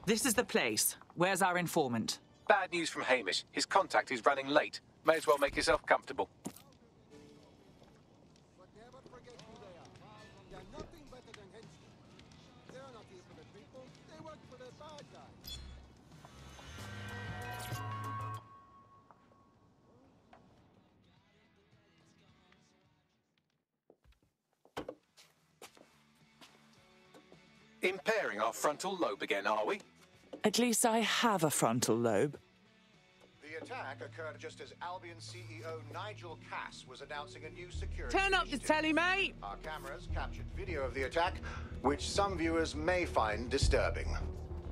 This is the place. Where's our informant? Bad news from Hamish. His contact is running late. May as well make yourself comfortable. Impairing our frontal lobe again, are we? At least I have a frontal lobe. The attack occurred just as Albion CEO Nigel Cass was announcing a new security Turn up the initiative. telly, mate! Our cameras captured video of the attack, which some viewers may find disturbing.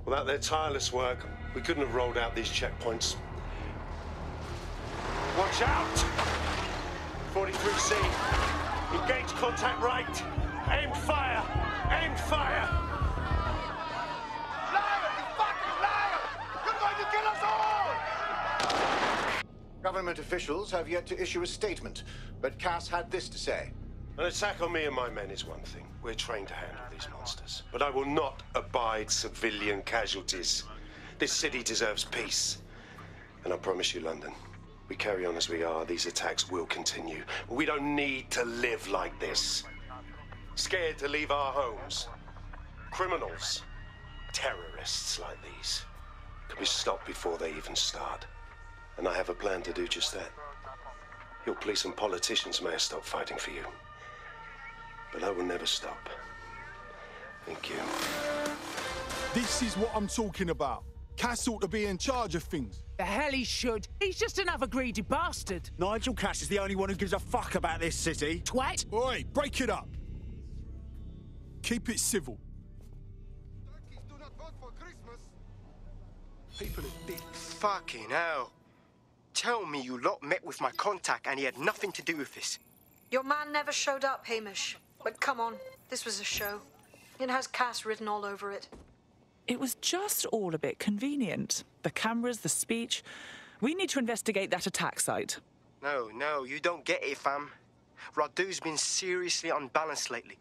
Without their tireless work, we couldn't have rolled out these checkpoints. Watch out! 43C. Engage contact right. Aim fire! Aim fire! Liar! You fucking liar! You're going to kill us all! Government officials have yet to issue a statement, but Cass had this to say. An attack on me and my men is one thing. We're trained to handle these monsters. But I will not abide civilian casualties. This city deserves peace. And I promise you, London, we carry on as we are, these attacks will continue. We don't need to live like this. Scared to leave our homes. Criminals, terrorists like these, can be stopped before they even start. And I have a plan to do just that. Your police and politicians may have stopped fighting for you. But I will never stop. Thank you. This is what I'm talking about. Cass ought to be in charge of things. The hell he should. He's just another greedy bastard. Nigel Cass is the only one who gives a fuck about this city. Twat! Oi, break it up. Keep it civil. Turkeys do not vote for Christmas. People are dicks. Fucking hell. Tell me you lot met with my contact and he had nothing to do with this. Your man never showed up, Hamish. But come on, this was a show. It has Cass written all over it. It was just all a bit convenient. The cameras, the speech. We need to investigate that attack site. No, you don't get it, fam. Radu's been seriously unbalanced lately.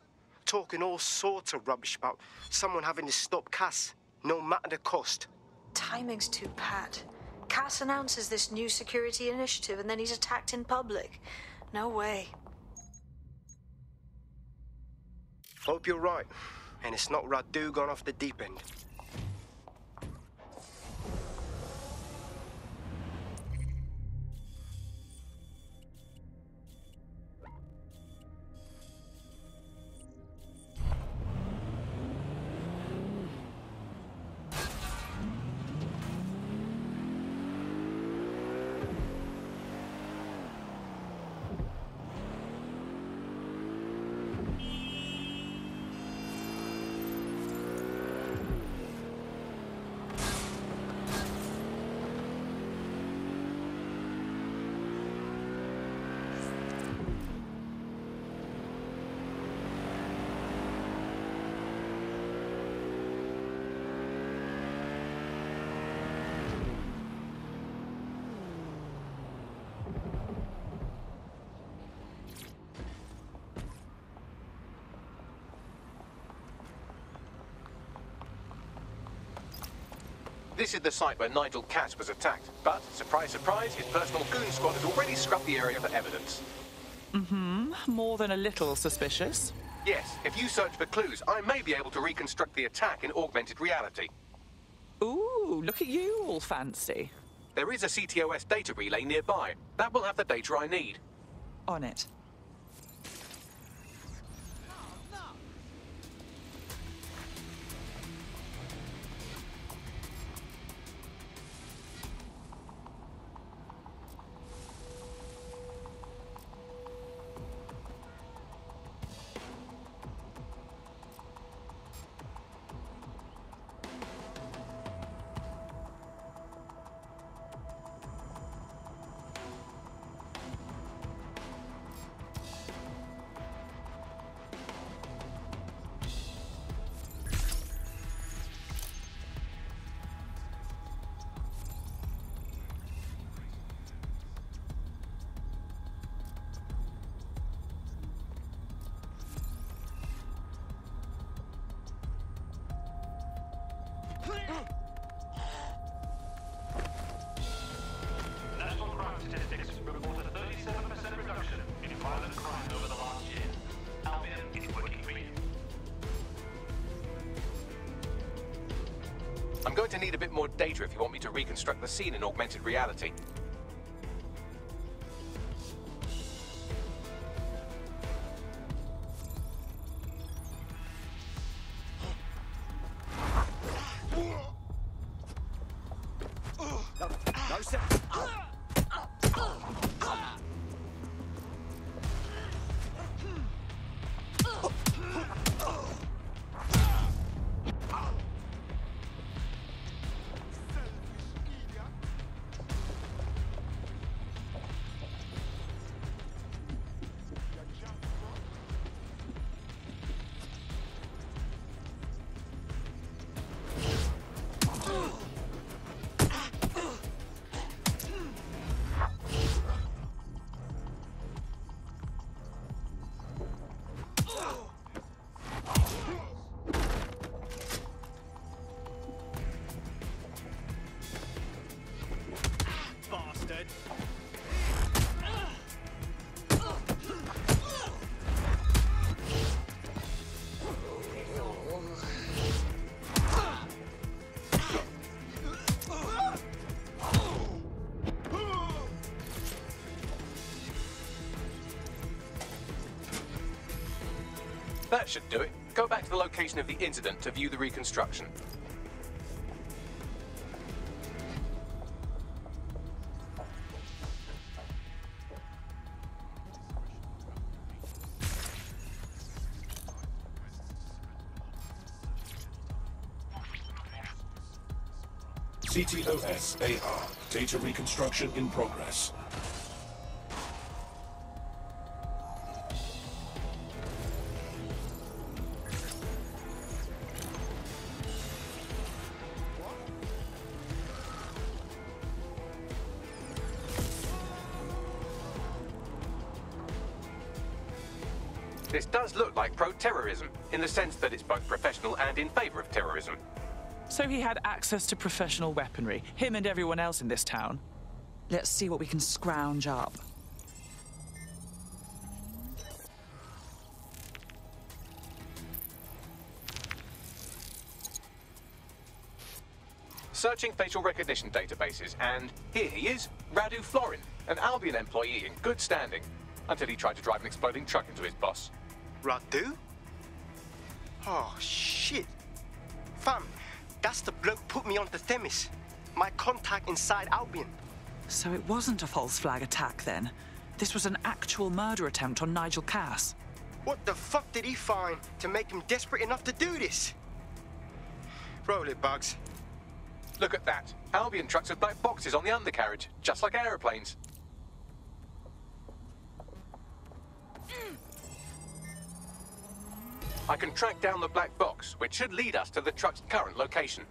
Talking all sorts of rubbish about someone having to stop Cass, no matter the cost. Timing's too pat. Cass announces this new security initiative and then he's attacked in public. No way. Hope you're right, and it's not Radu gone off the deep end. This is the site where Nigel Cass was attacked. But, surprise, surprise, his personal goon squad has already scrubbed the area for evidence. More than a little suspicious. Yes, if you search for clues, I may be able to reconstruct the attack in augmented reality. Ooh, look at you, all fancy. There is a CTOS data relay nearby. That will have the data I need. On it. going to need a bit more data if you want me to reconstruct the scene in augmented reality. No, sir. Bastard. That should do it. Go back to the location of the incident to view the reconstruction. CTOS-AR. Data reconstruction in progress. This does look like pro-terrorism, in the sense that it's both professional and in favor of terrorism. So he had access to professional weaponry, him and everyone else in this town. Let's see what we can scrounge up. Searching facial recognition databases, and here he is, Radu Florin, an Albion employee in good standing, until he tried to drive an exploding truck into his boss. Radu? Oh, shit. Fam, that's the bloke put me onto Themis. My contact inside Albion. So it wasn't a false flag attack then? This was an actual murder attempt on Nigel Cass? What the fuck did he find to make him desperate enough to do this? Roll it, Bugs. Look at that. Albion trucks with black boxes on the undercarriage, just like aeroplanes. I can track down the black box, which should lead us to the truck's current location.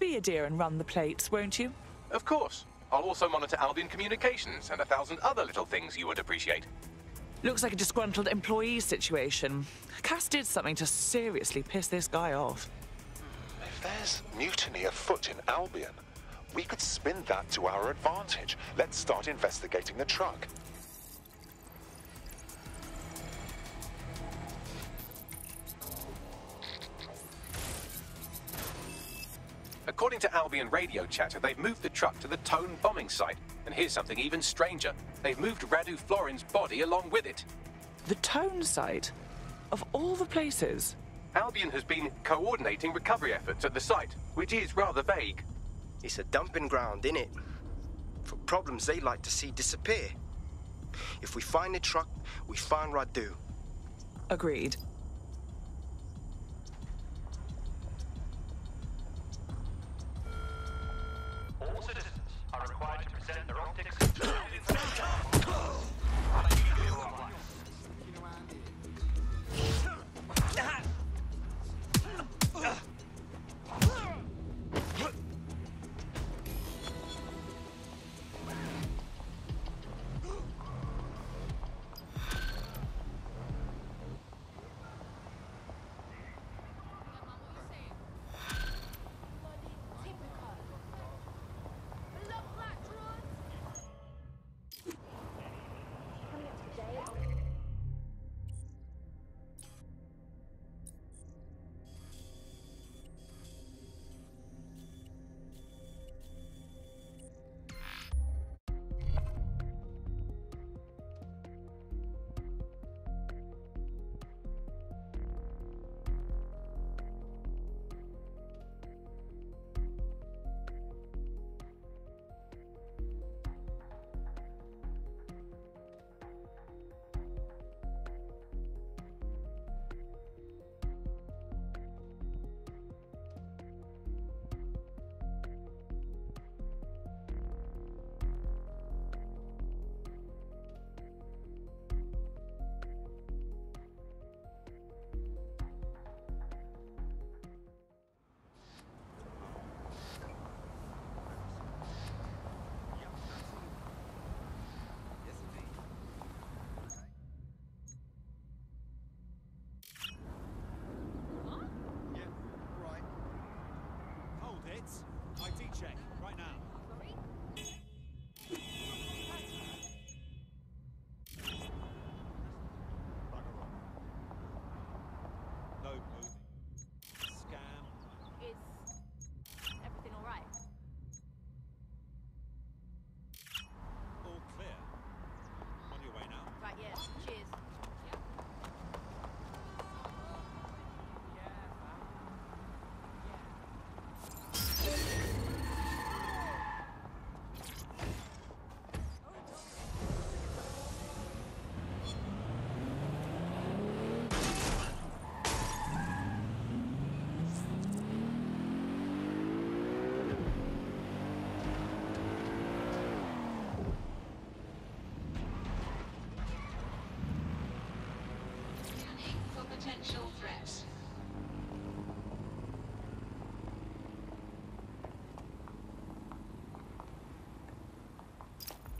Be a dear and run the plates, won't you? Of course. I'll also monitor Albion communications and 1,000 other little things you would appreciate. Looks like a disgruntled employee situation. Cass did something to seriously piss this guy off. If there's mutiny afoot in Albion, we could spin that to our advantage. Let's start investigating the truck. According to Albion radio chatter, they've moved the truck to the Tone bombing site. And here's something even stranger. They've moved Radu Florin's body along with it. The Tone site? Of all the places? Albion has been coordinating recovery efforts at the site, which is rather vague. It's a dumping ground, innit? For problems they like to see disappear. If we find the truck, we find Radu. Agreed. All citizens are required to present their optics.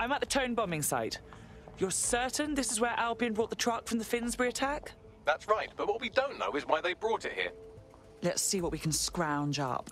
I'm at the Tone bombing site. You're certain this is where Albion brought the truck from the Finsbury attack? That's right, but what we don't know is why they brought it here. Let's see what we can scrounge up.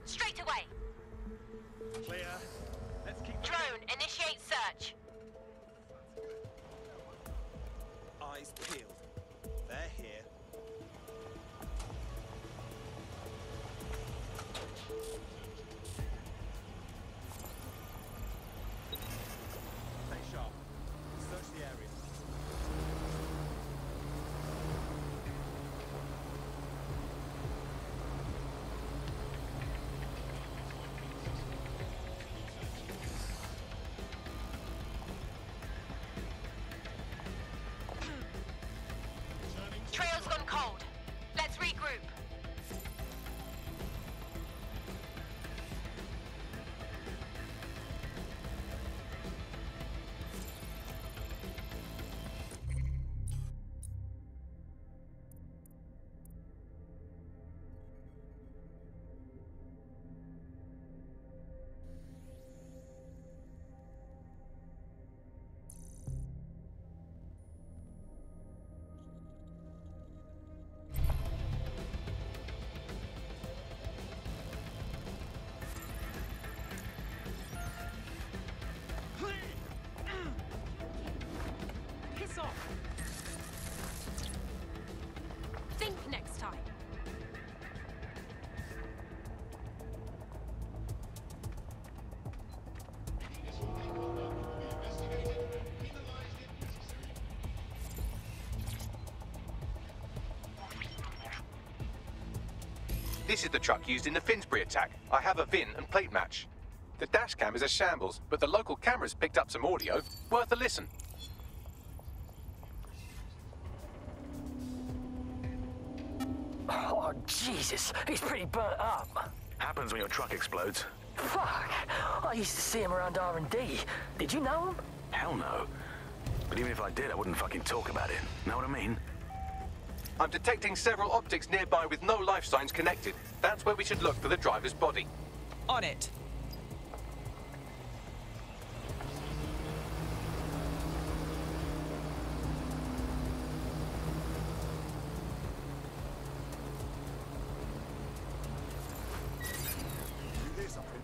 Straight away. Clear. Let's keep... Drone, initiate search. Eyes peeled. They're here. Stay sharp. Search the area. Trail's gone cold. Let's regroup. Piss off. Think next time. This is the truck used in the Finsbury attack. I have a VIN and plate match. The dash cam is a shambles, but the local cameras picked up some audio. Worth a listen. Oh, Jesus. He's pretty burnt up. Happens when your truck explodes. Fuck. I used to see him around R&D. Did you know him? Hell no. But even if I did, I wouldn't fucking talk about it. Know what I mean? I'm detecting several optics nearby with no life signs connected. That's where we should look for the driver's body. On it. You hear something?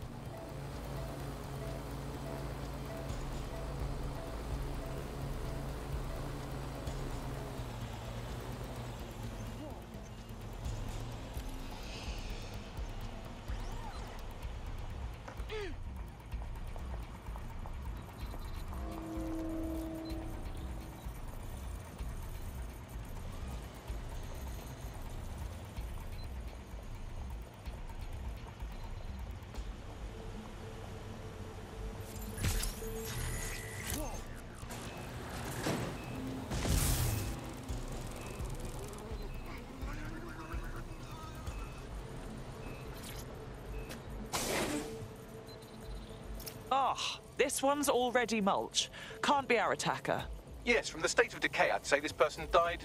Oh, this one's already mulch. Can't be our attacker. Yes, from the state of decay, I'd say this person died,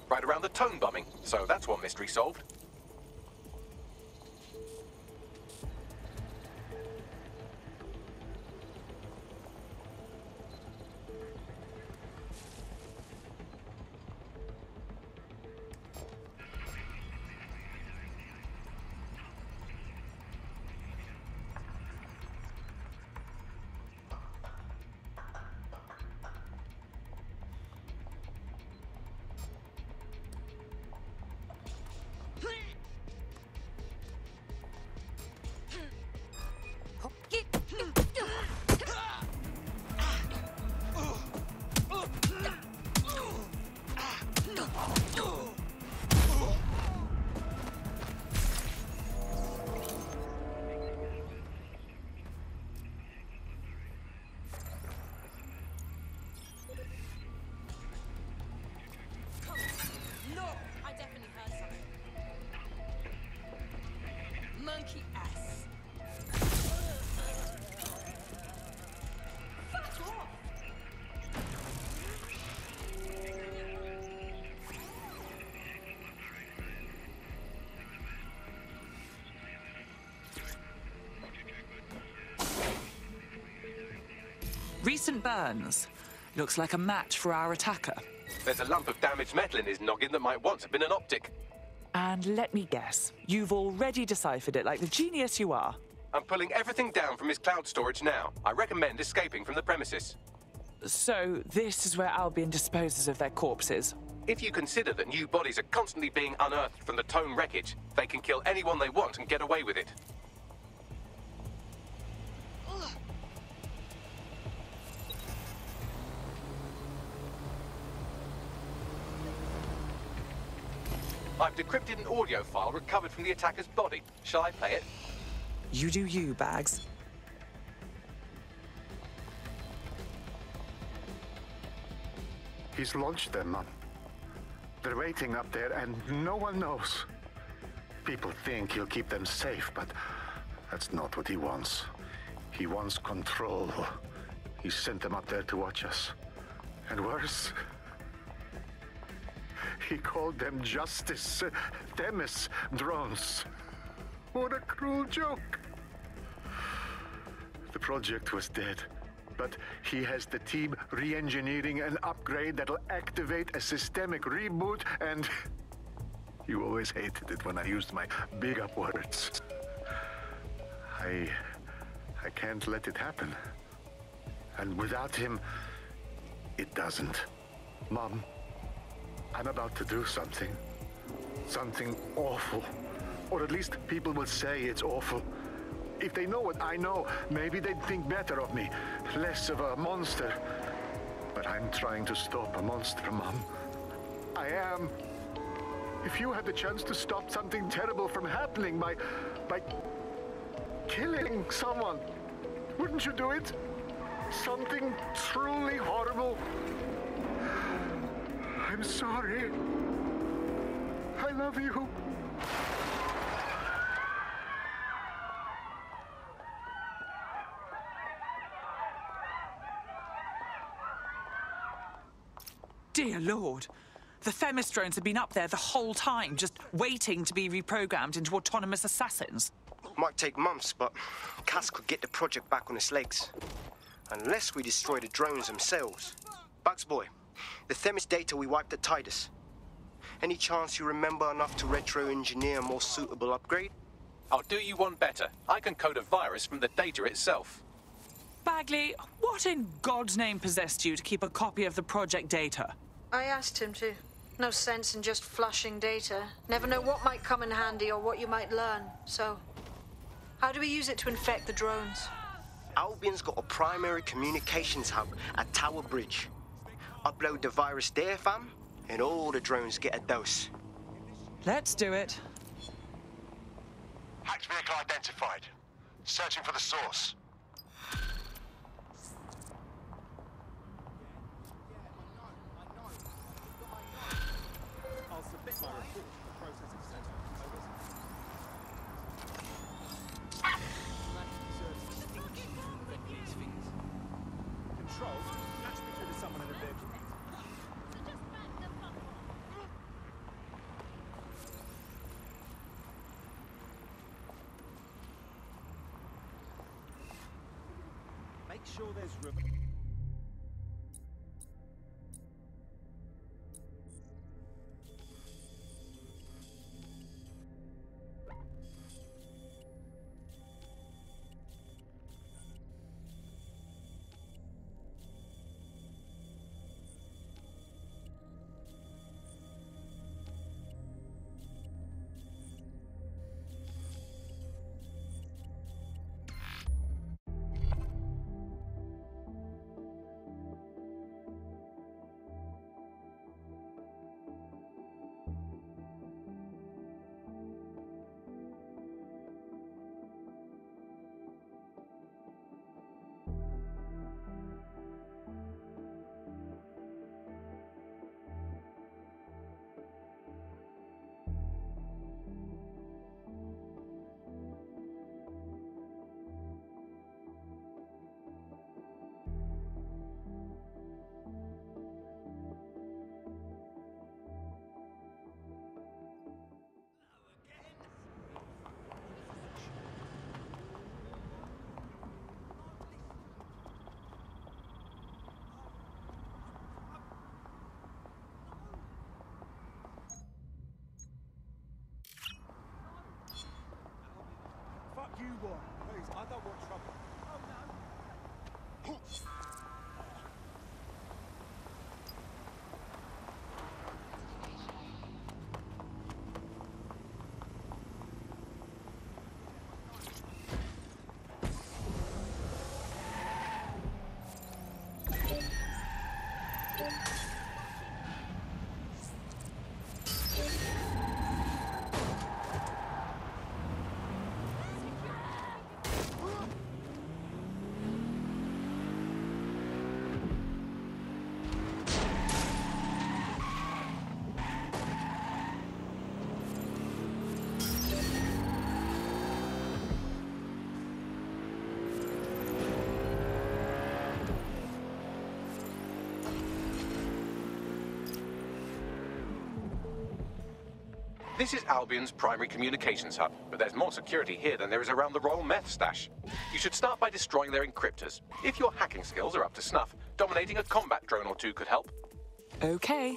right around the tone bombing. So that's one mystery solved. Monkey ass. Fuck off. Recent burns. Looks like a match for our attacker. There's a lump of damaged metal in his noggin that might once have been an optic. And let me guess, you've already deciphered it like the genius you are. I'm pulling everything down from his cloud storage now. I recommend escaping from the premises. So this is where Albion disposes of their corpses? If you consider that new bodies are constantly being unearthed from the Tone wreckage, they can kill anyone they want and get away with it. I've decrypted an audio file recovered from the attacker's body. Shall I play it? You do you, Bags. He's launched them, Mom. They're waiting up there and no one knows. People think he'll keep them safe, but that's not what he wants. He wants control. He sent them up there to watch us. And worse, he called them Justice Themis drones. What a cruel joke. The project was dead, but he has the team re-engineering an upgrade that'll activate a systemic reboot, and you always hated it when I used my big up words. I can't let it happen. And without him, it doesn't. Mom, I'm about to do something. Something awful. Or at least people will say it's awful. If they know what I know, maybe they'd think better of me. Less of a monster. But I'm trying to stop a monster, Mom. I am. If you had the chance to stop something terrible from happening by killing someone, wouldn't you do it? Something truly horrible. I'm sorry. I love you. Dear Lord. The Themis drones have been up there the whole time, just waiting to be reprogrammed into autonomous assassins. Might take months, but Cass could get the project back on its legs. Unless we destroy the drones themselves. Bugs boy, the Themis data we wiped at Titus. Any chance you remember enough to retro-engineer a more suitable upgrade? I'll do you one better. I can code a virus from the data itself. Bagley, what in God's name possessed you to keep a copy of the project data? I asked him to. No sense in just flushing data. Never know what might come in handy or what you might learn. So, how do we use it to infect the drones? Albion's got a primary communications hub at Tower Bridge. Upload the virus there, fam, and all the drones get a dose. Let's do it. Hacked vehicle identified. Searching for the source. I'll submit my report to the processing center. Over. sure there's room. Fuck you, boy. Please, I don't want trouble. Oh, no. This is Albion's primary communications hub, but there's more security here than there is around the Royal Meth stash. You should start by destroying their encryptors. If your hacking skills are up to snuff, dominating a combat drone or two could help. Okay.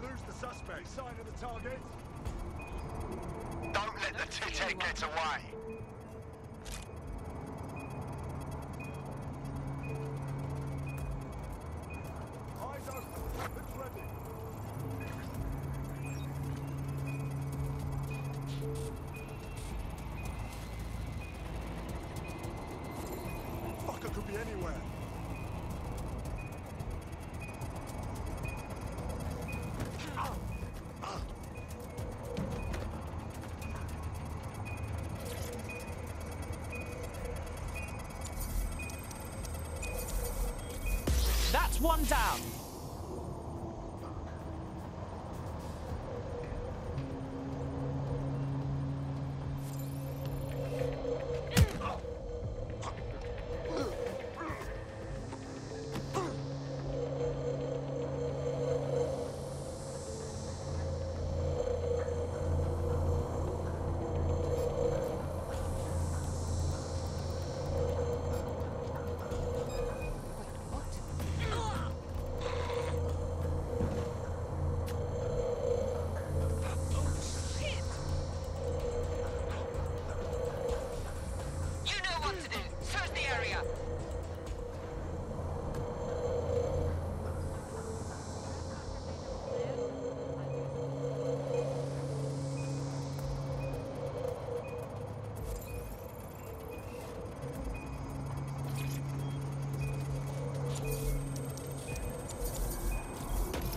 lose the suspect. Sign of the target. Don't let the tit get away. Eyes open. Weapons ready. Fucker could be anywhere. That's one down.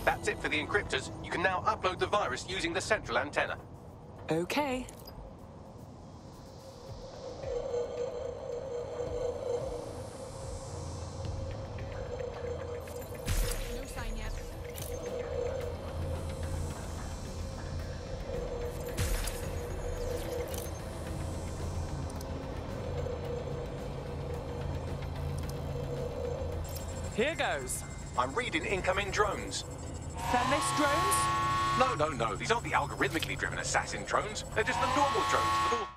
That's it for the encryptors. You can now upload the virus using the central antenna. Okay. No sign yet. Here goes. I'm reading incoming drones. Femis drones? No. These aren't the algorithmically driven assassin drones. They're just the normal drones, but all...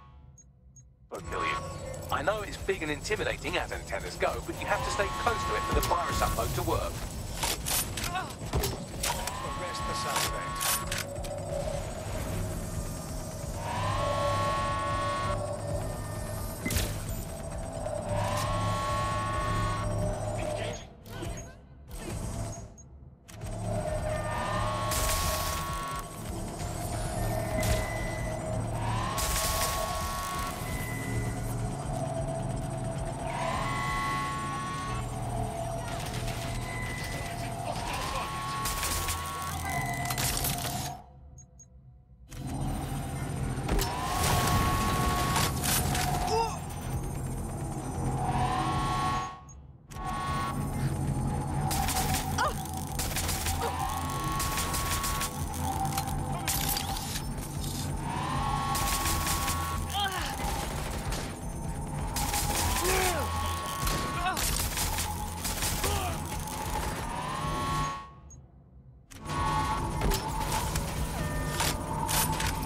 Won't kill you. I know it's big and intimidating as antennas go, but you have to stay close to it for the virus upload to work. Arrest the suspect.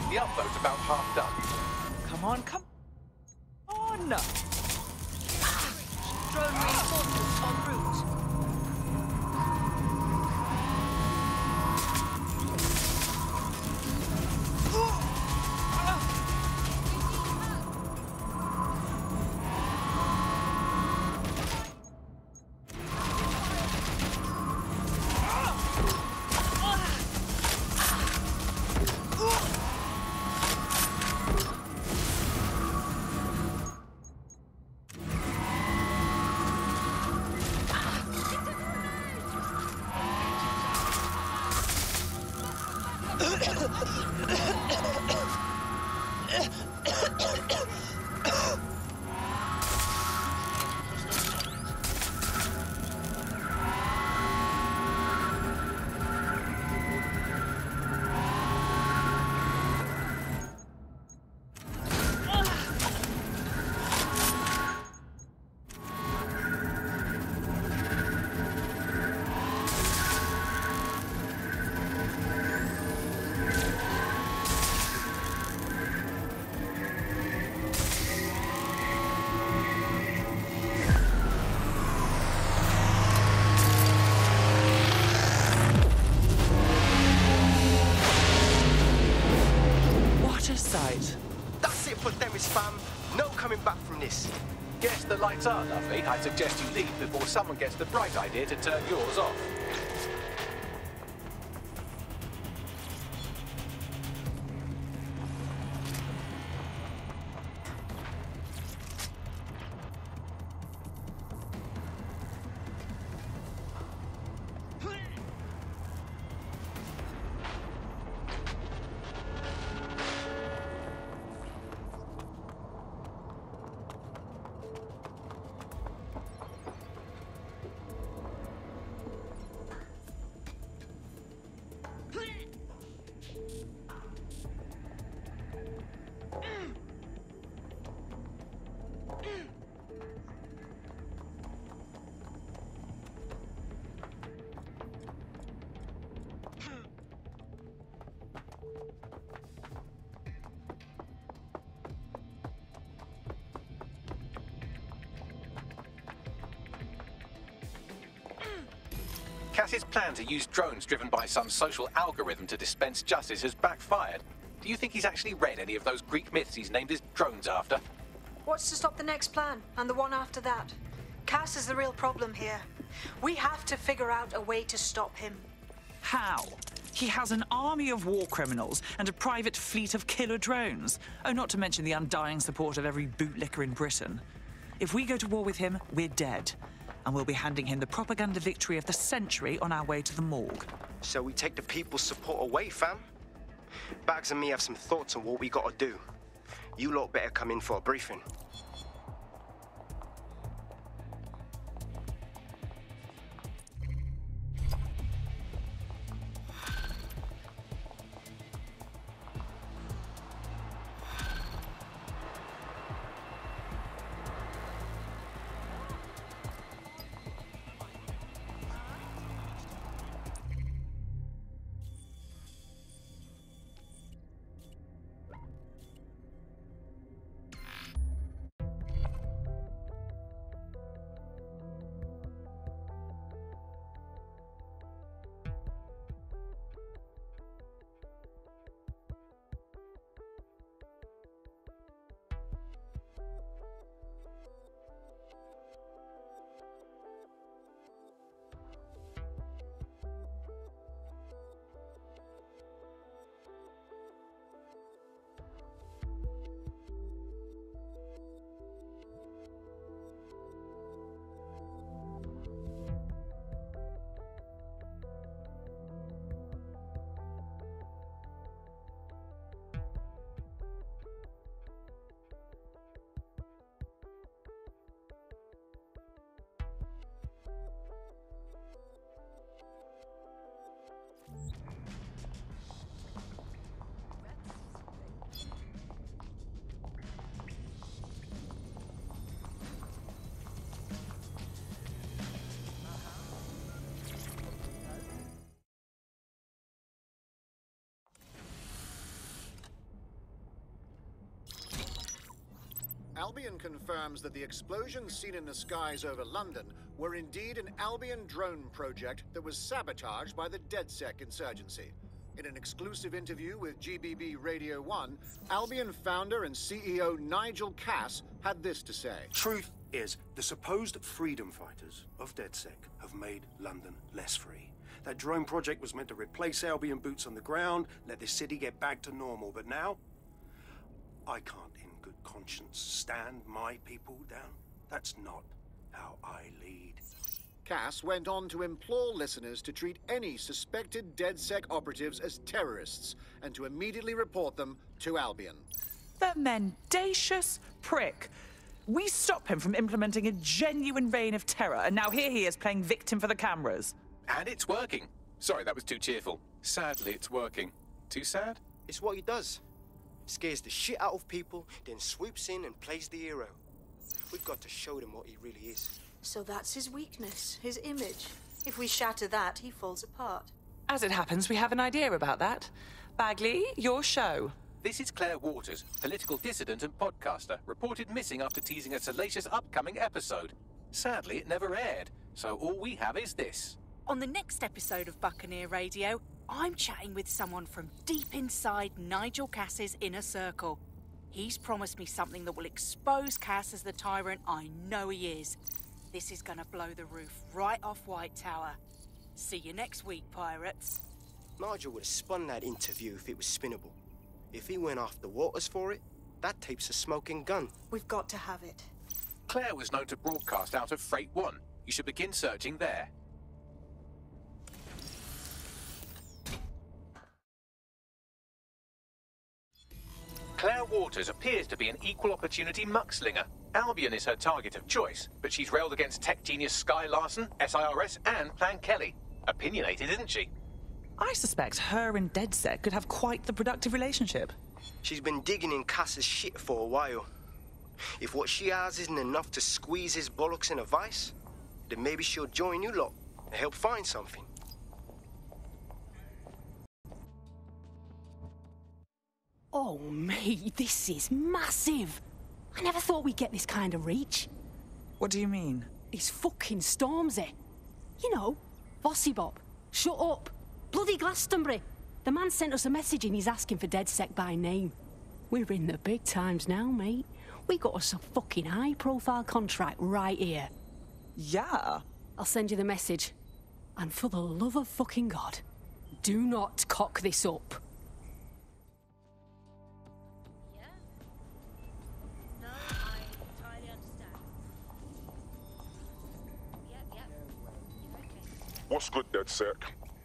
The upload's about half done. Come on. Drone reinforcements en route. the lights are lovely, I suggest you leave before someone gets the bright idea to turn yours off. Cass's plan to use drones driven by some social algorithm to dispense justice has backfired. Do you think he's actually read any of those Greek myths he's named his drones after? What's to stop the next plan, and the one after that? Cass is the real problem here. We have to figure out a way to stop him. How? He has an army of war criminals and a private fleet of killer drones. Oh, not to mention the undying support of every bootlicker in Britain. If we go to war with him, we're dead. And we'll be handing him the propaganda victory of the century on our way to the morgue. So we take the people's support away, fam? Bags and me have some thoughts on what we gotta do. You lot better come in for a briefing. Albion confirms that the explosions seen in the skies over London were indeed an Albion drone project that was sabotaged by the Ded Sec insurgency. In an exclusive interview with GBB Radio 1, Albion founder and CEO Nigel Cass had this to say. Truth is, the supposed freedom fighters of Ded Sec have made London less free. That drone project was meant to replace Albion boots on the ground, let the city get back to normal, but now I can't in good conscience stand my people down. That's not how I lead. Cass went on to implore listeners to treat any suspected Ded Sec operatives as terrorists and to immediately report them to Albion. The mendacious prick. We stop him from implementing a genuine reign of terror, and now here he is playing victim for the cameras. And it's working. Sorry, that was too cheerful. Sadly, it's working. Too sad? It's what he does. Scares the shit out of people, then swoops in and plays the hero. We've got to show them what he really is. So that's his weakness, his image. If we shatter that, he falls apart. As it happens, we have an idea about that. Bagley, your show. This is Claire Waters, political dissident and podcaster, reported missing after teasing a salacious upcoming episode. Sadly, it never aired, so all we have is this. On the next episode of Buccaneer Radio, I'm chatting with someone from deep inside Nigel Cass's inner circle. He's promised me something that will expose Cass as the tyrant I know he is. This is gonna blow the roof right off White Tower. See you next week, pirates. Nigel would have spun that interview if it was spinnable. If he went after Waters for it, that tape's a smoking gun. We've got to have it. Claire was known to broadcast out of Freight 1. You should begin searching there. Claire Waters appears to be an equal opportunity muckslinger. Albion is her target of choice, but she's railed against tech genius Sky Larson, SIRS, and Plan Kelly. Opinionated, isn't she? I suspect her and Ded Sec could have quite the productive relationship. She's been digging in Cass's shit for a while. If what she has isn't enough to squeeze his bollocks in a vice, then maybe she'll join you lot and help find something. Oh, mate, this is massive. I never thought we'd get this kind of reach. What do you mean? It's fucking Stormzy. You know, Bossy Bob, Shut Up, bloody Glastonbury. The man sent us a message and he's asking for Ded Sec by name. We're in the big times now, mate. We got us a fucking high-profile contract right here. Yeah. I'll send you the message. And for the love of fucking God, do not cock this up. What's good, Ded Sec?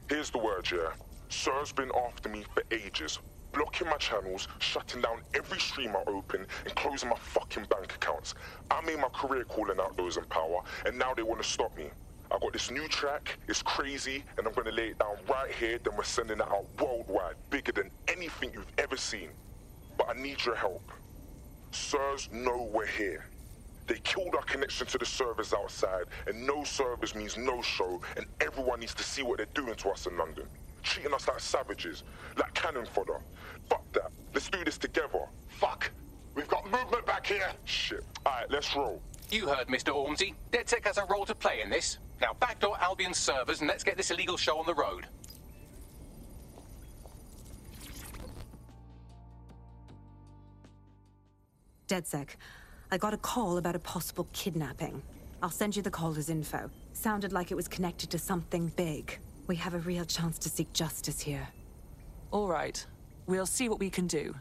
Here's the word, yeah. Sir's been after me for ages, blocking my channels, shutting down every stream I open, and closing my fucking bank accounts. I made my career calling out those in power, and now they want to stop me. I got this new track, it's crazy, and I'm gonna lay it down right here, then we're sending it out worldwide, bigger than anything you've ever seen. But I need your help. Sirs know we're here. They killed our connection to the servers outside, and no servers means no show, and everyone needs to see what they're doing to us in London. Treating us like savages, like cannon fodder. Fuck that. Let's do this together. Fuck. We've got movement back here. Shit. Alright, let's roll. You heard Mr. Ormsey. Ded Sec has a role to play in this. Now backdoor Albion's servers and let's get this illegal show on the road. Ded Sec, I got a call about a possible kidnapping. I'll send you the caller's info. Sounded like it was connected to something big. We have a real chance to seek justice here. All right. We'll see what we can do.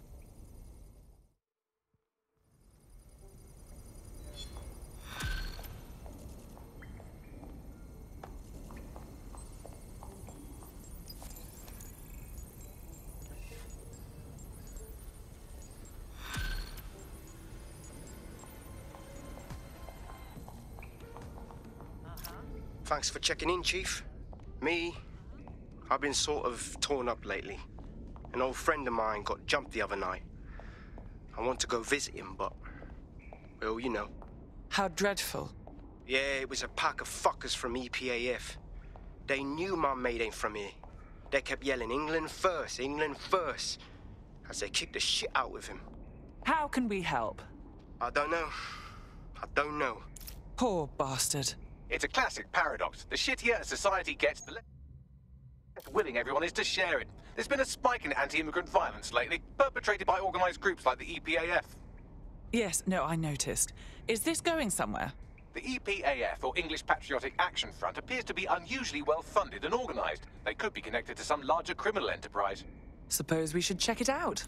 Thanks for checking in, Chief. I've been sort of torn up lately. An old friend of mine got jumped the other night. I want to go visit him, but... well, you know. How dreadful. Yeah, it was a pack of fuckers from EPAF. They knew my mate ain't from here. They kept yelling, England first, as they kicked the shit out of him. How can we help? I don't know. Poor bastard. It's a classic paradox. The shittier a society gets, the less willing everyone is to share it. There's been a spike in anti-immigrant violence lately, perpetrated by organised groups like the EPAF. Yes, no, I noticed. Is this going somewhere? The EPAF, or English Patriotic Action Front, appears to be unusually well funded and organised. They could be connected to some larger criminal enterprise. Suppose we should check it out.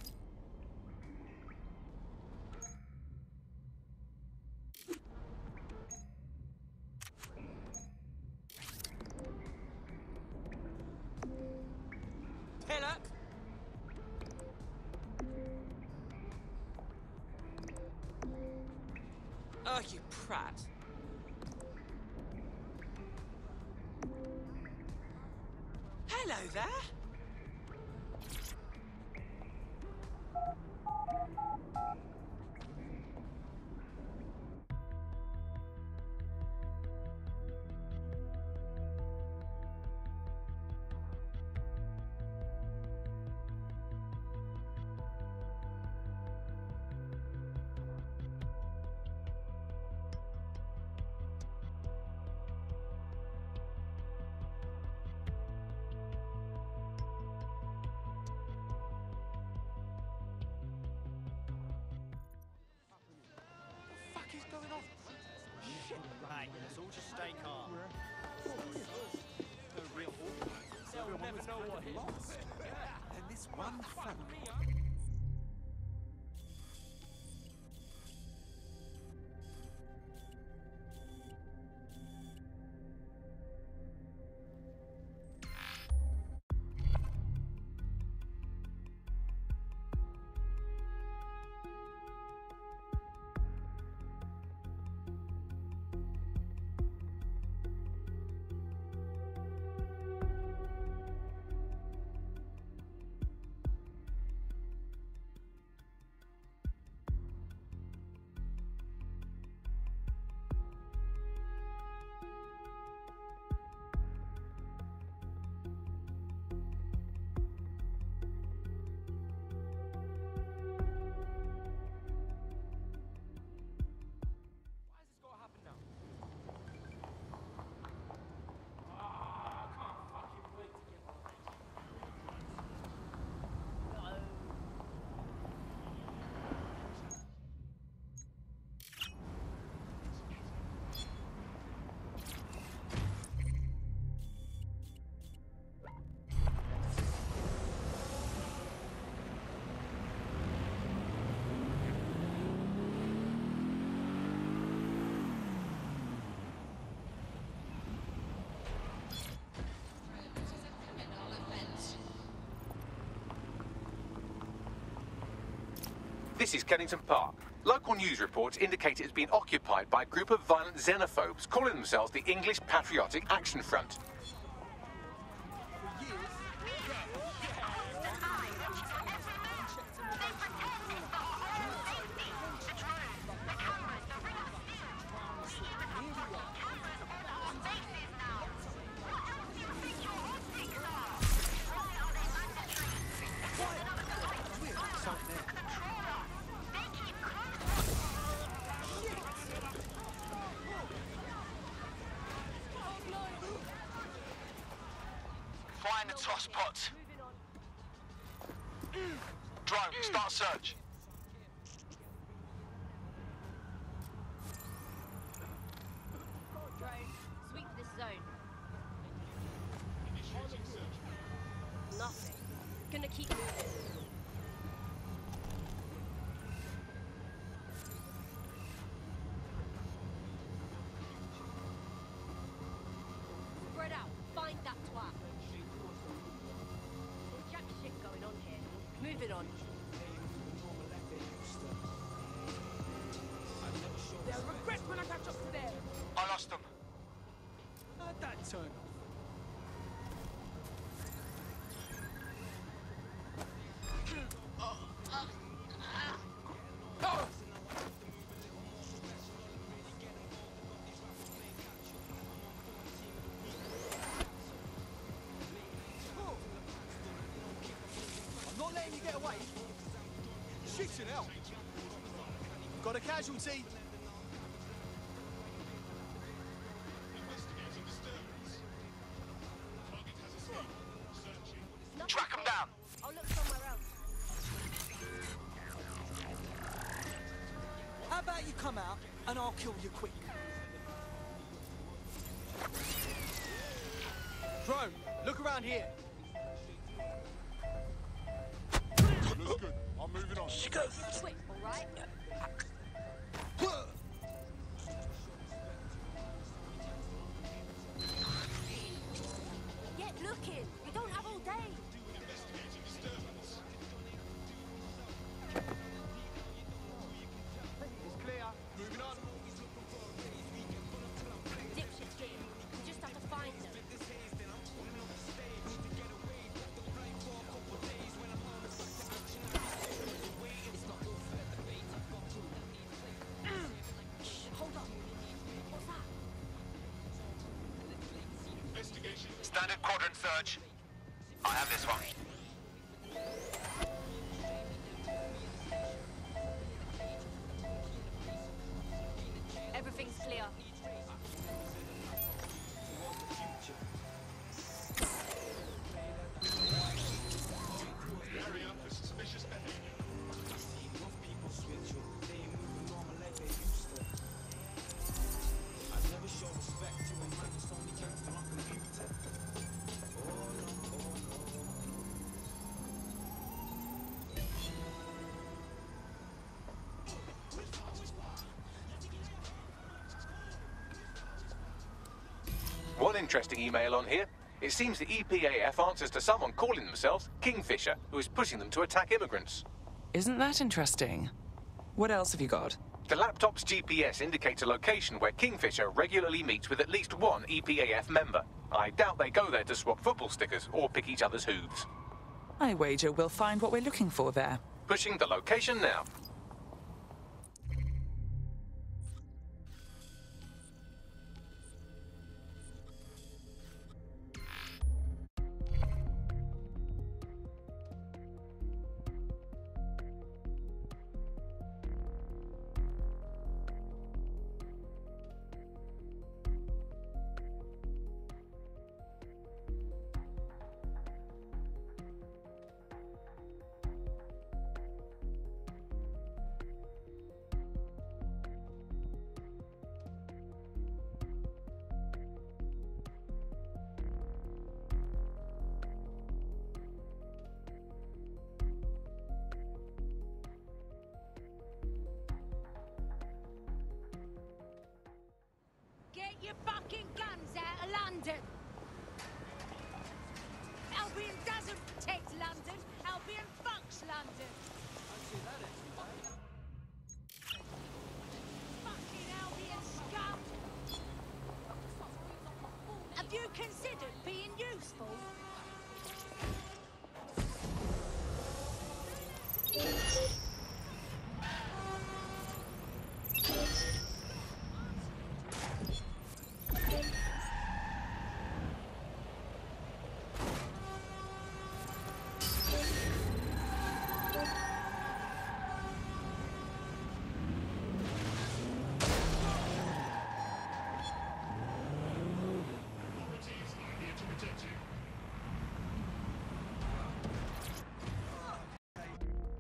Oh, you prat. Hello there. Just stay calm. No real They'll never know what hit. And this one fella. This is Kennington Park. Local news reports indicate it has been occupied by a group of violent xenophobes calling themselves the English Patriotic Action Front. Find the toss pots. Drone, start search. Drone, sweep this zone. Nothing. Gonna keep moving. Spread out. Find that twat. Jack shit going on here. Moving on. They'll regret when I catch up to them. I lost them. How'd that turn off? I'm not letting you get away. Shit in hell. Got a casualty. Track them down. I'll look somewhere else. How about you come out and I'll kill you quick? Drone, look around here. Looks good. I'm moving on. She goes quick, all right? Get looking. We don't have all day. It's clear. Moving on. Dipshits here. We just have to find them. Hold on. What's that? Standard quadrant search. I have this one. Everything's clear. Area for suspicious behavior. I never show respect. interesting email on here. It seems the EPAF answers to someone calling themselves Kingfisher, who is pushing them to attack immigrants. Isn't that interesting? What else have you got? The laptop's GPS indicates a location where Kingfisher regularly meets with at least one EPAF member. I doubt they go there to swap football stickers or pick each other's hooves. I wager we'll find what we're looking for there. Pushing the location now. Get your fucking guns out of London! Albion doesn't protect London, Albion fucks London! Fucking Albion scum! Have you considered being useful?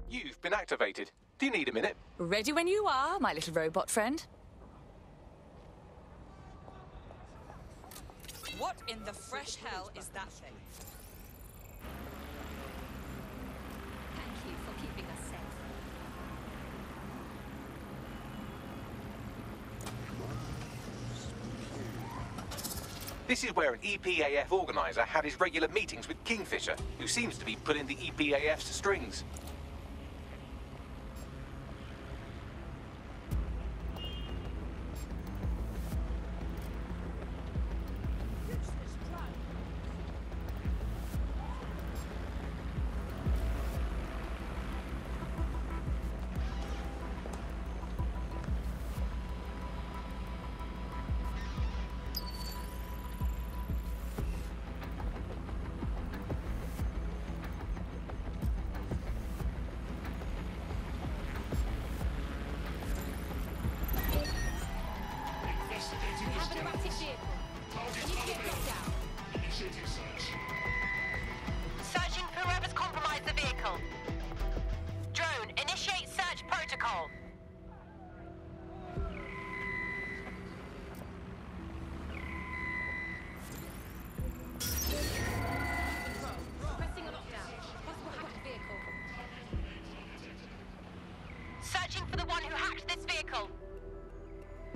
You've been activated. Do you need a minute? Ready when you are, my little robot friend. What in the fresh hell is that thing? Thank you for keeping us safe. This is where an EPAF organizer had his regular meetings with Kingfisher, who seems to be pulling the EPAF's strings. Searching for whoever's compromised the vehicle. Drone, initiate search protocol. Requesting a lockdown. Possible hacked vehicle. Searching for the one who hacked this vehicle.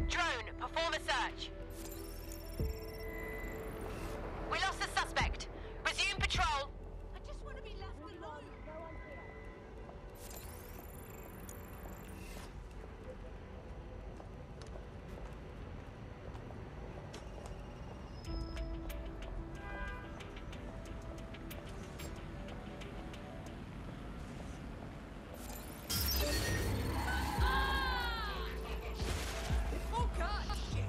Drone, perform a search. We lost the suspect. Resume patrol. I just want to be left alone. Oh god! Shit!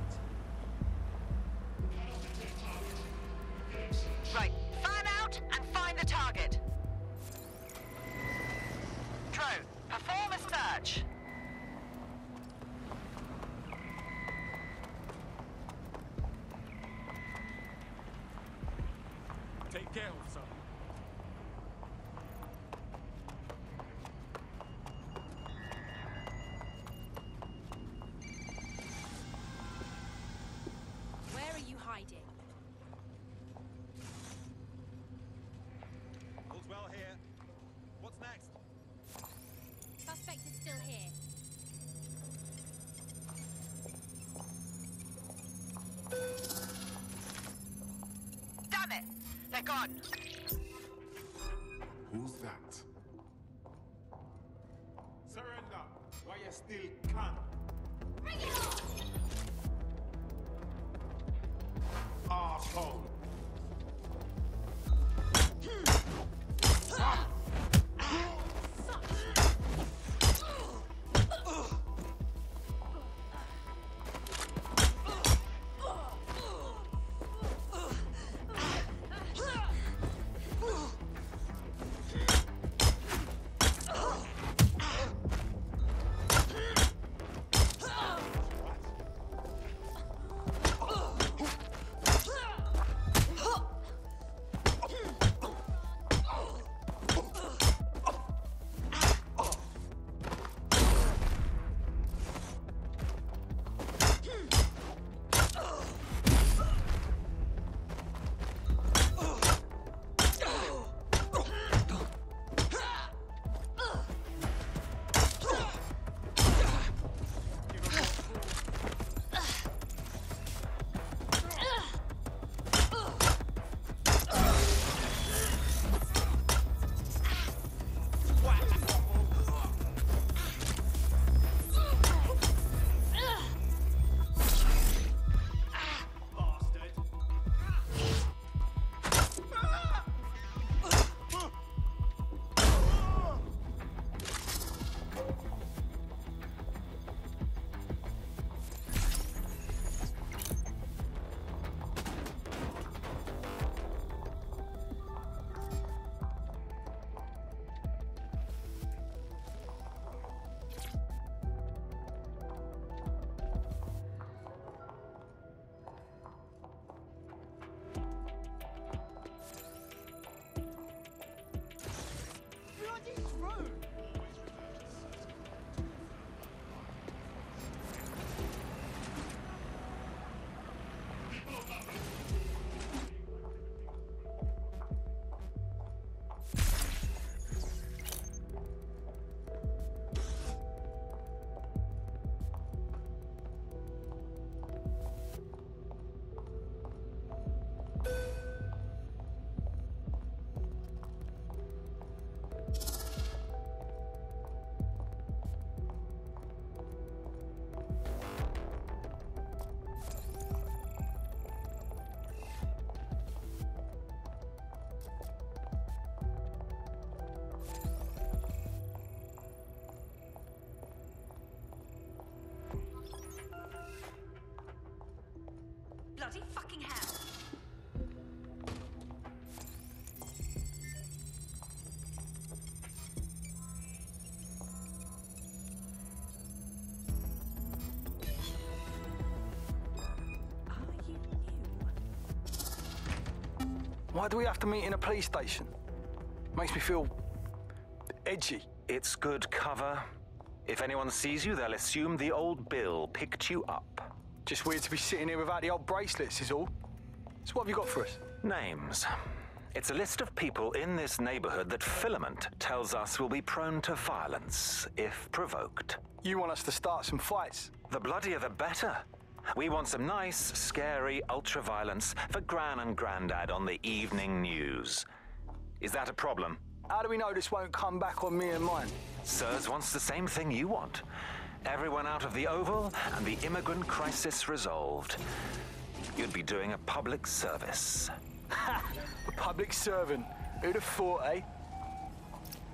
Right, fan out and find the target. Drone, perform a search. Take care, officer. Where are you hiding? All's well here. What's next? Suspect is still here. Damn it! They're gone. Who's that? Surrender while you still can. Bring it on! Arsehole. Bloody fucking hell! Why do we have to meet in a police station? Makes me feel edgy. It's good cover. If anyone sees you, they'll assume the old Bill picked you up. Just weird to be sitting here without the old bracelets is all. So what have you got for us? Names. It's a list of people in this neighborhood that Filament tells us will be prone to violence if provoked. You want us to start some fights? The bloodier the better. We want some nice, scary ultra-violence for Gran and Grandad on the evening news. Is that a problem? How do we know this won't come back on me and mine? Sirs wants the same thing you want. Everyone out of the Oval and the immigrant crisis resolved. You'd be doing a public service. Ha! A public servant. Who'd have thought, eh?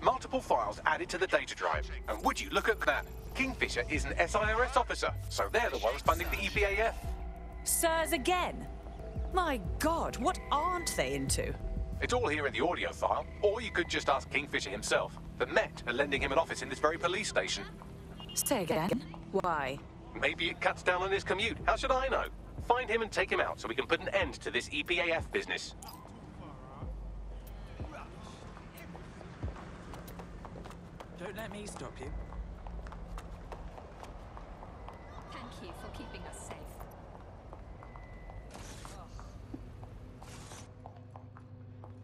Multiple files added to the data drive. And would you look at that? Kingfisher is an SIRS officer, so they're the ones funding the EPAF. Sirs again? My God, what aren't they into? It's all here in the audio file, or you could just ask Kingfisher himself. The Met are lending him an office in this very police station. Say again? Why? Maybe it cuts down on his commute. How should I know? Find him and take him out so we can put an end to this EPAF business. Don't let me stop you. Thank you for keeping us safe.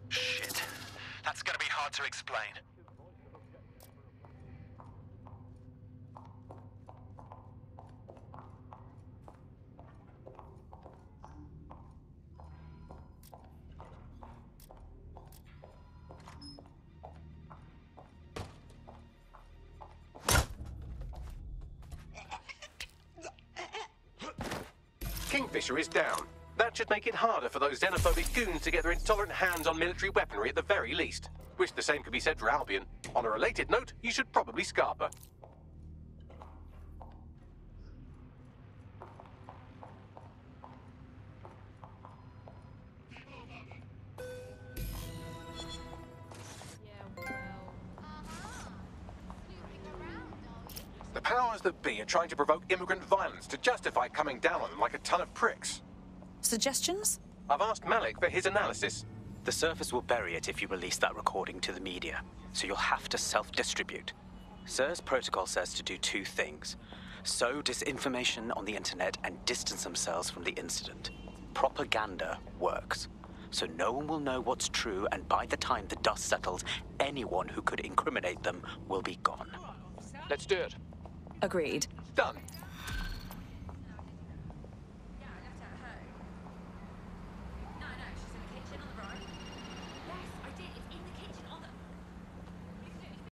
Shit. That's gonna be hard to explain. Kingfisher is down. That should make it harder for those xenophobic goons to get their intolerant hands on military weaponry at the very least. Wish the same could be said for Albion. On a related note, you should probably scarper. The powers that be are trying to provoke immigrant violence to justify coming down on them like a ton of pricks. Suggestions? I've asked Malik for his analysis. The Surface will bury it if you release that recording to the media, so you'll have to self-distribute. SIR's protocol says to do two things: sow disinformation on the internet and distance themselves from the incident. Propaganda works, so no one will know what's true, and by the time the dust settles, anyone who could incriminate them will be gone. Let's do it. Agreed. Done.